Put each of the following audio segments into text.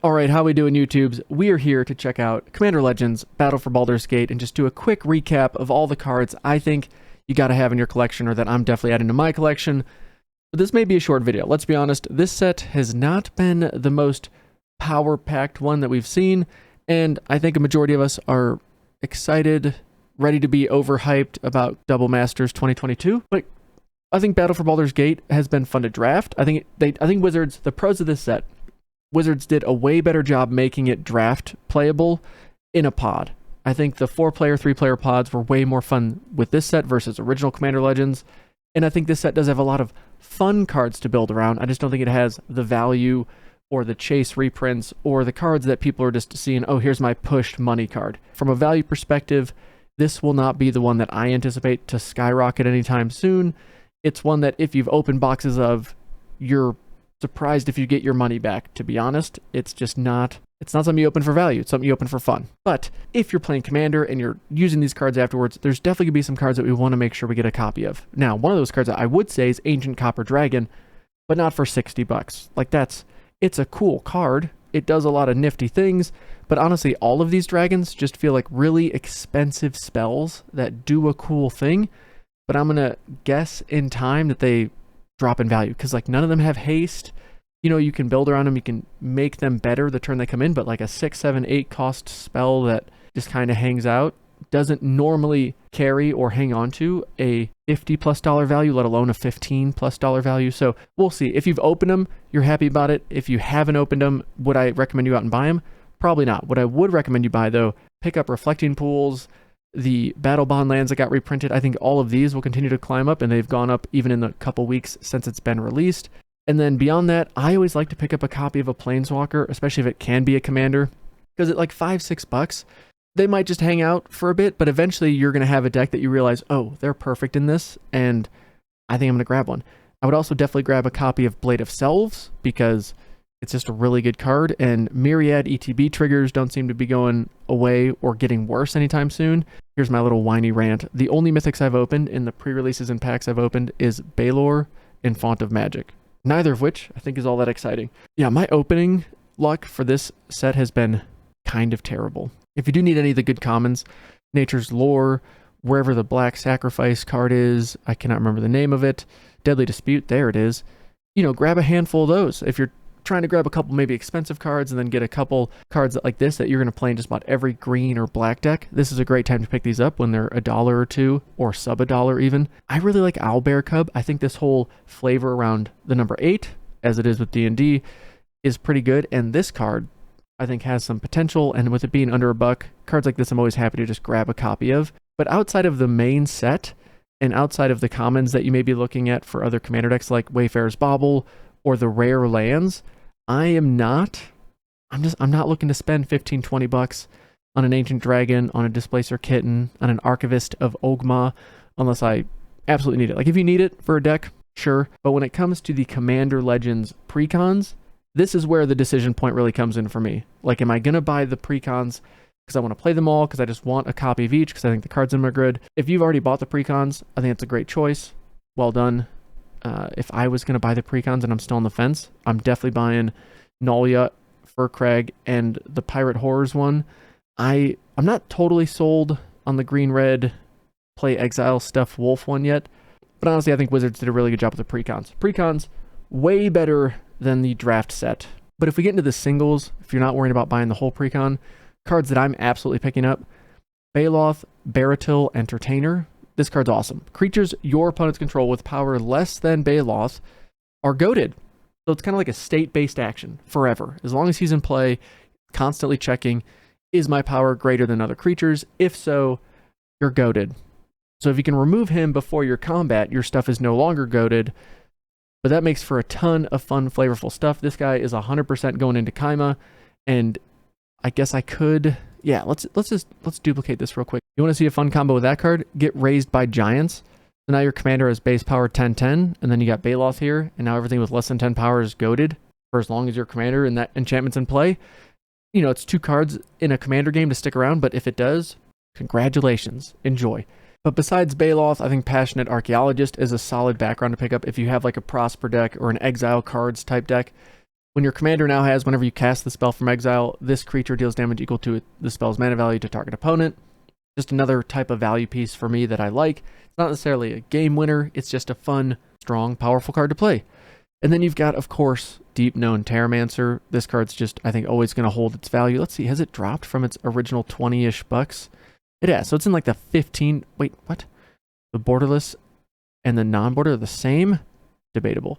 Alright, how we doing, YouTubes? We are here to check out Commander Legends Battle for Baldur's Gate and just do a quick recap of all the cards I think you gotta have in your collection, or that I'm definitely adding to my collection. But this may be a short video. Let's be honest, this set has not been the most power-packed one that we've seen, and I think a majority of us are excited, ready to be overhyped about Double Masters 2022. But I think Battle for Baldur's Gate has been fun to draft. I think Wizards, the pros of this set, Wizards did a way better job making it draft playable in a pod. I think the 4-player, 3-player pods were way more fun with this set versus original Commander Legends. And I think this set does have a lot of fun cards to build around. I just don't think it has the value or the chase reprints or the cards that people are just seeing, oh, here's my pushed money card. From a value perspective, this will not be the one that I anticipate to skyrocket anytime soon. It's one that if you've opened boxes of, you're surprised if you get your money back. To be honest, it's not something you open for value. It's something you open for fun. But if you're playing Commander and you're using these cards afterwards, there's definitely gonna be some cards that we want to make sure we get a copy of. Now, one of those cards that I would say is Ancient Copper Dragon, but not for 60 bucks. Like, it's a cool card. It does a lot of nifty things, but honestly, all of these dragons just feel like really expensive spells that do a cool thing. But I'm gonna guess in time that they drop in value, because like none of them have haste. You know, you can build around them, you can make them better the turn they come in, but like a 6, 7, 8 cost spell that just kind of hangs out doesn't normally carry or hang on to a $50+ value, let alone a $15+ value. So we'll see. If you've opened them, you're happy about it. If you haven't opened them, would I recommend you out and buy them? Probably not. What I would recommend you buy, though, pick up Reflecting Pools, the Battle Bond lands that got reprinted. I think all of these will continue to climb up, and they've gone up even in the couple weeks since it's been released. And then beyond that, I always like to pick up a copy of a Planeswalker, especially if it can be a commander, because at like $5-6, they might just hang out for a bit, but eventually you're going to have a deck that you realize, oh, they're perfect in this, and I think I'm going to grab one. I would also definitely grab a copy of Blade of Selves, because it's just a really good card, and Myriad ETB triggers don't seem to be going away or getting worse anytime soon. Here's my little whiny rant. The only mythics I've opened in the pre-releases and packs I've opened is Baldur and Font of Magic. Neither of which I think is all that exciting. Yeah, my opening luck for this set has been kind of terrible. If you do need any of the good commons, Nature's Lore, wherever the Black Sacrifice card is, I cannot remember the name of it, Deadly Dispute, there it is. You know, grab a handful of those. If you're trying to grab a couple maybe expensive cards and then get a couple cards like this that you're going to play in just about every green or black deck, this is a great time to pick these up when they're $1 or $2 or sub $1 even. I really like Owlbear Cub. I think this whole flavor around the number 8, as it is with D&D, is pretty good, and this card I think has some potential, and with it being under $1, cards like this I'm always happy to just grab a copy of. But outside of the main set and outside of the commons that you may be looking at for other commander decks like Wayfarer's Bauble or the rare lands, I'm not looking to spend $15-20 on an Ancient Dragon, on a Displacer Kitten, on an Archivist of Ogma, unless I absolutely need it. Like, if you need it for a deck, sure. But when it comes to the Commander Legends precons, this is where the decision point really comes in for me. Like, am I going to buy the precons because I want to play them all, because I just want a copy of each, because I think the cards in them are good? If you've already bought the precons, I think it's a great choice. Well done. If I was going to buy the precons and I'm still on the fence, I'm definitely buying Nolia, Furcrag, and the Pirate Horrors one. I'm not totally sold on the green-red play exile stuff wolf one yet, but honestly I think Wizards did a really good job with the precons. Precons, way better than the draft set. But if we get into the singles, if you're not worried about buying the whole precon, cards that I'm absolutely picking up, Baloth, Baratil, Entertainer. This card's awesome. Creatures your opponents control with power less than Baloth are goated. So it's kind of like a state-based action forever. As long as he's in play, constantly checking, is my power greater than other creatures? If so, you're goated. So if you can remove him before your combat, your stuff is no longer goated. But that makes for a ton of fun, flavorful stuff. This guy is 100% going into Kaima, and I guess I could... Yeah, let's duplicate this real quick. You want to see a fun combo with that card? Get Raised by Giants. So now your commander has base power 10-10, and then you got Baloth here, and now everything with less than 10 power is goated for as long as your commander and that enchantment's in play. You know, it's 2 cards in a commander game to stick around, but if it does, congratulations. Enjoy. But besides Baloth, I think Passionate Archaeologist is a solid background to pick up if you have like a Prosper deck or an Exile Cards type deck. When your commander now has, whenever you cast the spell from exile, this creature deals damage equal to the spell's mana value to target opponent. Just another type of value piece for me that I like. It's not necessarily a game winner, it's just a fun, strong, powerful card to play. And then you've got, of course, Deep Known Terramancer. This card's just, I think, always going to hold its value. Let's see, has it dropped from its original 20-ish bucks? It has, so it's in like the 15, wait, what? The borderless and the non-border are the same? Debatable.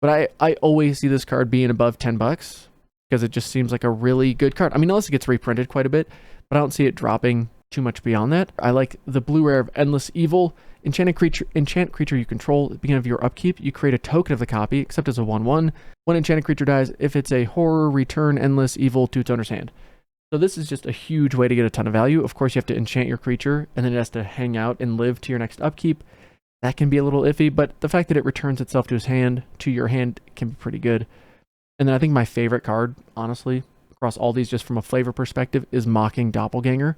But I always see this card being above 10 bucks because it just seems like a really good card. I mean, unless it gets reprinted quite a bit, but I don't see it dropping too much beyond that. I like the blue rare of Endless Evil. Enchant creature you control. At the beginning of your upkeep, you create a token of the copy, except as a 1/1. When enchanted creature dies, if it's a horror, return Endless Evil to its owner's hand. So this is just a huge way to get a ton of value. Of course, you have to enchant your creature, and then it has to hang out and live to your next upkeep. That can be a little iffy, but the fact that it returns itself to your hand, can be pretty good. And then I think my favorite card, honestly, across all these, just from a flavor perspective, is Mocking Doppelganger.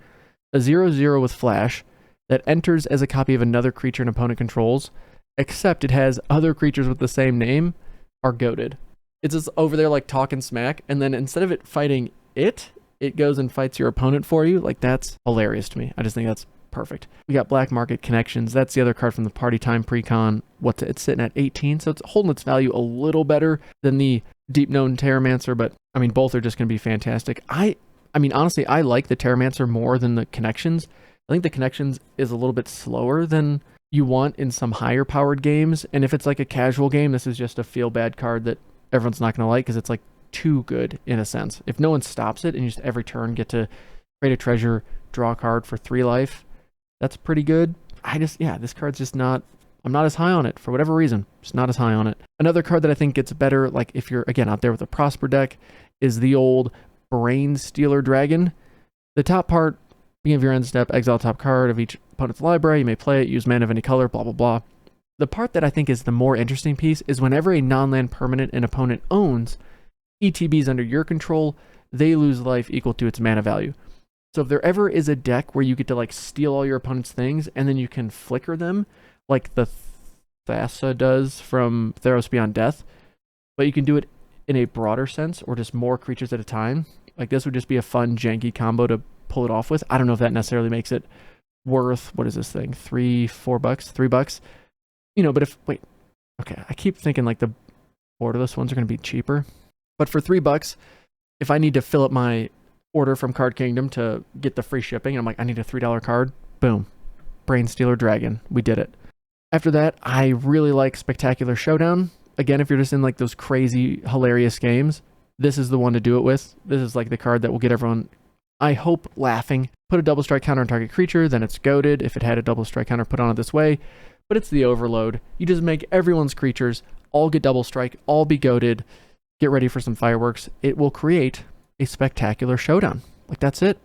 A 0/0 with flash that enters as a copy of another creature an opponent controls, except it has other creatures with the same name are goated. It's just over there like talking smack, and then instead of it fighting it goes and fights your opponent for you. Like, that's hilarious to me. I just think that's perfect. We got Black Market Connections. That's the other card from the Party Time Precon. It's sitting at 18, so it's holding its value a little better than the Deep Known Terramancer, but I mean, both are just going to be fantastic. I mean, honestly, I like the Terramancer more than the Connections. I think the Connections is a little bit slower than you want in some higher powered games, and if it's like a casual game, this is just a feel bad card that everyone's not going to like because it's like too good in a sense. If no one stops it and you just every turn get to create a treasure, draw a card for 3 life, that's pretty good. This card's just not, I'm not as high on it for whatever reason. Just not as high on it. Another card that I think gets better, like if you're, again, out there with a Prosper deck, is the old Brain Stealer Dragon. The top part, beginning of your end step, exile top card of each opponent's library. You may play it, use mana of any color, blah, blah, blah. The part that I think is the more interesting piece is whenever a non-land permanent an opponent owns, ETBs under your control, they lose life equal to its mana value. So if there ever is a deck where you get to like steal all your opponent's things and then you can flicker them, like the Thassa does from Theros Beyond Death, but you can do it in a broader sense or just more creatures at a time, like this would just be a fun janky combo to pull it off with. I don't know if that necessarily makes it worth, what is this thing, $3 you know, but if, wait, okay, I keep thinking like the borderless ones are going to be cheaper, but for $3, if I need to fill up my order from Card Kingdom to get the free shipping, and I'm like, I need a $3 card, boom, Brain Stealer Dragon, we did it. After that, I really like Spectacular Showdown. Again, if you're just in like those crazy, hilarious games, this is the one to do it with. This is like the card that will get everyone, I hope, laughing. Put a double strike counter on target creature, then it's goated. If it had a double strike counter put on it this way, but it's the overload. You just make everyone's creatures all get double strike, all be goated. Get ready for some fireworks. It will create a Spectacular Showdown. Like, that's it.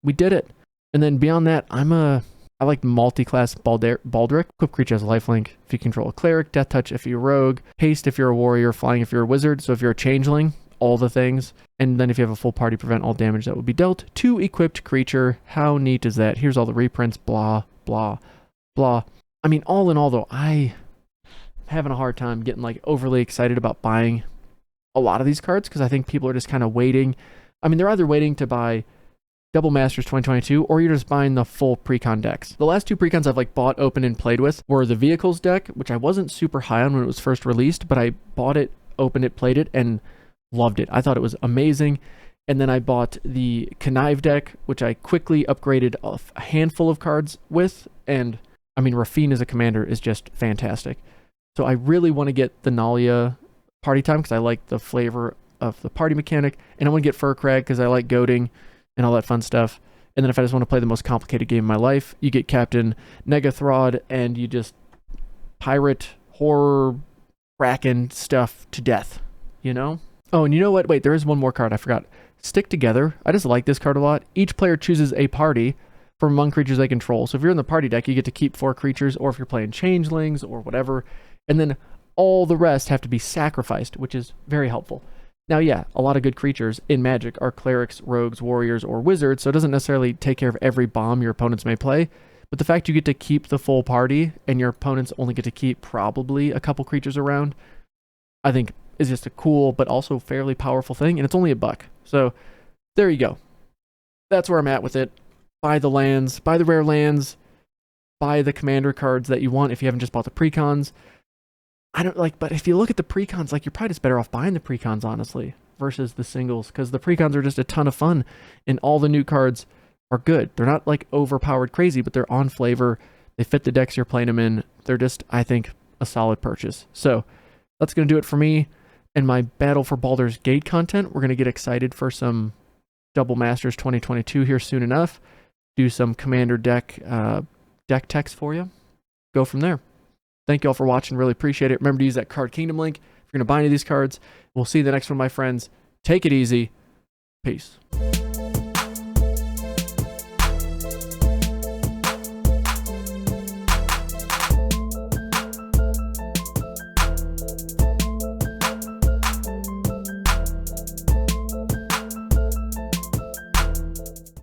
We did it. And then beyond that, I like multi-class Baldur. Equip creature has lifelink if you control a cleric, death touch if you're a rogue, haste if you're a warrior, flying if you're a wizard. So if you're a changeling, all the things. And then if you have a full party, prevent all damage that would be dealt to equipped creature. How neat is that? Here's all the reprints, blah, blah, blah. I mean, all in all though, I'm having a hard time getting like overly excited about buying a lot of these cards because I think people are just kind of waiting. I mean, they're either waiting to buy Double Masters 2022 or you're just buying the full precon decks. The last 2 precons I've like bought, opened, and played with were the Vehicles deck, which I wasn't super high on when it was first released, but I bought it, opened it, played it, and loved it. I thought it was amazing. And then I bought the Connive deck, which I quickly upgraded a handful of cards with, and I mean, Rafine as a commander is just fantastic. So I really want to get the Nalia Party Time because I like the flavor of the party mechanic, and I want to get Furcrag because I like goading and all that fun stuff. And then if I just want to play the most complicated game of my life, you get Captain Negathrod, and you just pirate, horror, Kraken stuff to death, you know? Oh, and you know what? Wait, there is one more card I forgot. Stick Together. I just like this card a lot. Each player chooses a party from among creatures they control. So if you're in the party deck, you get to keep 4 creatures, or if you're playing changelings or whatever, and then all the rest have to be sacrificed, which is very helpful. Now, yeah, a lot of good creatures in Magic are clerics, rogues, warriors, or wizards, so it doesn't necessarily take care of every bomb your opponents may play, but the fact you get to keep the full party and your opponents only get to keep probably a couple creatures around, I think is just a cool but also fairly powerful thing, and it's only $1. So there you go. That's where I'm at with it. Buy the lands, buy the rare lands, buy the commander cards that you want if you haven't just bought the precons. I don't like, but if you look at the precons, like, you're probably just better off buying the precons, honestly, versus the singles, because the precons are just a ton of fun, and all the new cards are good. They're not like overpowered crazy, but they're on flavor. They fit the decks you're playing them in. They're just, I think, a solid purchase. So that's going to do it for me and my Battle for Baldur's Gate content. We're going to get excited for some Double Masters 2022 here soon enough. Do some commander deck text for you. Go from there. Thank you all for watching. Really appreciate it. Remember to use that Card Kingdom link if you're going to buy any of these cards. We'll see you in the next one, my friends. Take it easy. Peace.